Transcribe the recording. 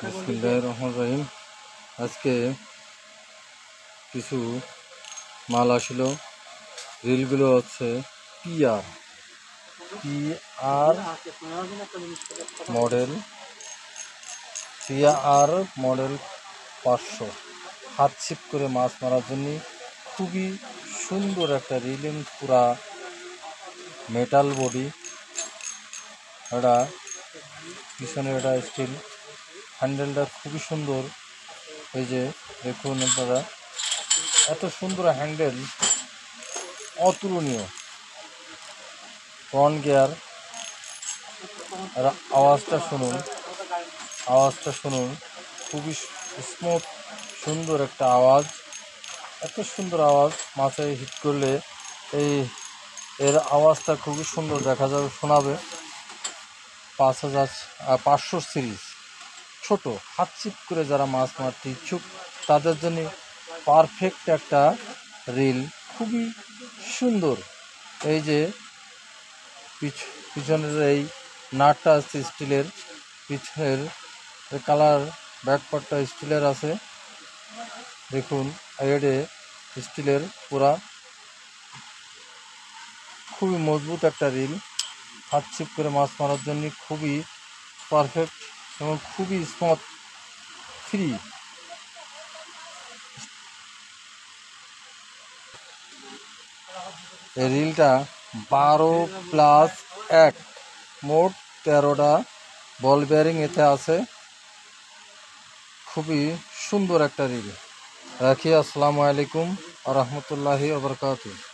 বিসমিল্লাহির রহমানির রহিম। আজকে কিছু মাল আসলো। রিলগুলো হচ্ছে PR PR model PR model 500 হাত ছিপ করে মাছ মারার জন্য খুবই সুন্দর একটা রিলিং, পুরা মেটাল বডি। এটা পিছনে এটা স্টিল, হ্যান্ডেলটা খুবই সুন্দর। এই যে দেখুন আপনারা, এত সুন্দর হ্যান্ডেল, অতুলনীয়। ফ্রন্ট গিয়ার, আর আওয়াজটা শুনুন, খুবই স্মুথ সুন্দর একটা আওয়াজ। এত সুন্দর আওয়াজ, মাছে হিট করলে এর আওয়াজটা খুবই সুন্দর দেখা যাবে, শোনাবে। 500 সিরিজ, ছোট হাত ছিপ করে যারা মাছ মারতে ইচ্ছুক তাদের জন্য পারফেক্ট একটা রিল, খুবই সুন্দর। এই যে পিছনের এই নাটটা আছে স্টিলের, পিছনের কালার ব্যাকপার্টটা স্টিলের আছে। দেখুন এডে স্টিলের, পুরা খুবই মজবুত একটা রিল। হাত ছিপ করে মাছ মারার জন্য খুবই পারফেক্ট এবং খুবই স্মুথ ফ্রি। এই রিলটা 12+1, মোট 13টা বল বেয়ারিং এতে আছে। খুবই সুন্দর একটা রিল। রাখি। আসসালামু আলাইকুম ওয়া রাহমাতুল্লাহি ওয়া বারাকাতুহু।